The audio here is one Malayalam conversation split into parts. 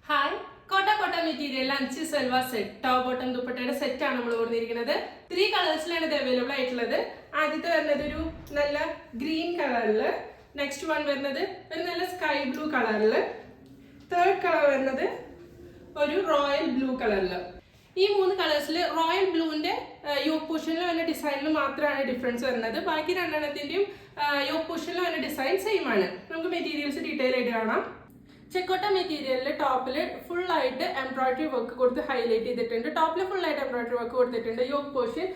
ഹായ് കോട്ട മെറ്റീരിയൽ അഞ്ച് സെൽവ സെറ്റ് ടോപ്പ് ബോട്ടം ദുപ്പട്ടയുടെ സെറ്റ് ആണ് നമ്മൾ കൊടുത്തിരിക്കുന്നത്. 3 കളേഴ്സിലാണ് ഇത് അവൈലബിൾ ആയിട്ടുള്ളത്. ആദ്യത്തെ വരുന്നത് ഒരു നല്ല ഗ്രീൻ കളറില്, നെക്സ്റ്റ് വൺ വരുന്നത് ഒരു നല്ല സ്കൈ ബ്ലൂ കളറില്, തേർഡ് കളർ വരുന്നത് ഒരു റോയൽ ബ്ലൂ കളറില്. ഈ 3 കളേഴ്സിൽ റോയൽ ബ്ലൂവിന്റെ യോക്ക് പോർഷനിൽ വരുന്ന ഡിസൈനിൽ മാത്രമാണ് ഡിഫറൻസ് വരുന്നത്. ബാക്കി രണ്ടെണ്ണത്തിന്റെയും യോക്ക് പോർഷനിൽ വരുന്ന ഡിസൈൻ സെയിം ആണ്. നമുക്ക് മെറ്റീരിയൽസ് ഡീറ്റെയിൽ ആയിട്ട് കാണാം. ചെക്കോട്ട മെറ്റീരിയലിൽ ടോപ്പിൽ ഫുൾ ആയിട്ട് എംബ്രോയിഡറി വർക്ക് കൊടുത്ത് ഹൈലൈറ്റ് ചെയ്തിട്ടുണ്ട്. ടോപ്പിൽ ഫുൾ ആയിട്ട് എംബ്രോയിഡറി വർക്ക് കൊടുത്തിട്ടുണ്ട്. യോക്ക് പോർഷൻ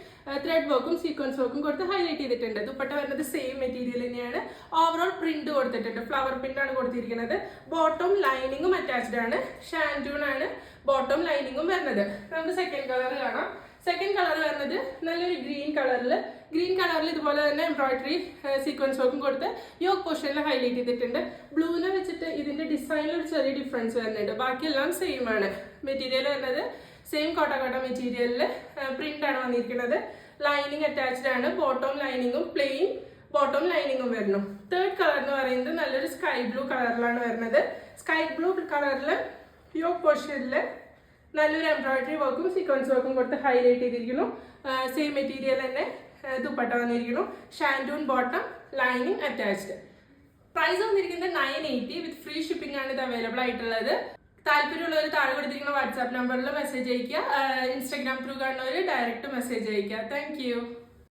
ത്രെഡ് വർക്കും സീക്വൻസ് വർക്കും കൊടുത്ത് ഹൈലൈറ്റ് ചെയ്തിട്ടുണ്ട്. ദുപ്പട്ട വരുന്നത് സെയിം മെറ്റീരിയൽ തന്നെയാണ്. ഓവറോൾ പ്രിന്റ് കൊടുത്തിട്ടുണ്ട്. ഫ്ലവർ പ്രിന്റ് ആണ് കൊടുത്തിരിക്കുന്നത്. ബോട്ടം ലൈനിങ്ങും അറ്റാച്ച്ഡ് ആണ്. ഷാൻഡൂൺ ആണ് ബോട്ടം ലൈനിങ്ങും വരുന്നത്. നമുക്ക് സെക്കൻഡ് കളർ കാണാം. സെക്കൻഡ് കളർ വരുന്നത് നല്ലൊരു ഗ്രീൻ കളറിൽ ഇതുപോലെ തന്നെ എംബ്രോയിഡറി സീക്വൻസ് വർക്കും കൊടുത്ത് യോക്ക് പോർഷനിൽ ഹൈലൈറ്റ് ചെയ്തിട്ടുണ്ട്. ബ്ലൂവിനെ വെച്ചിട്ട് ഇതിന്റെ ഡിസൈനിൽ ഒരു ചെറിയ ഡിഫറൻസ് വരുന്നുണ്ട്. ബാക്കിയെല്ലാം സെയിം ആണ്. മെറ്റീരിയൽ വരുന്നത് സെയിം കോട്ട മെറ്റീരിയലിൽ പ്രിന്റ് ആണ് വന്നിരിക്കുന്നത്. ലൈനിങ് അറ്റാച്ച്ഡ് ആണ്. ബോട്ടം ലൈനിങ്ങും പ്ലെയിൻ ബോട്ടം ലൈനിങ്ങും വരുന്നു. തേർഡ് കളർ എന്ന് പറയുന്നത് നല്ലൊരു സ്കൈ ബ്ലൂ കളറിലാണ് വരുന്നത്. സ്കൈ ബ്ലൂ കളറിൽ യോക്ക് പോർഷനിൽ നല്ലൊരു എംബ്രോയിഡറി വർക്കും സീക്വൻസ് വർക്കും കൊടുത്ത് ഹൈലൈറ്റ് ചെയ്തിരിക്കുന്നു. സെയിം മെറ്റീരിയൽ തന്നെ ദുപ്പട്ട വന്നിരിക്കുന്നു. Shantoon bottom lining attached. Price വന്നിരിക്കുന്നത് 980 വിത്ത് ഫ്രീ ഷിപ്പിംഗ് ആണ് ഇത് അവൈലബിൾ ആയിട്ടുള്ളത്. താല്പര്യമുള്ളവർ താഴെ കൊടുത്തിരിക്കുന്ന വാട്സാപ്പ് നമ്പറിൽ മെസ്സേജ് അയക്കുക. ഇൻസ്റ്റാഗ്രാം ത്രൂ കാണുന്നവർ ഡയറക്റ്റ് മെസ്സേജ് അയക്കുക. താങ്ക്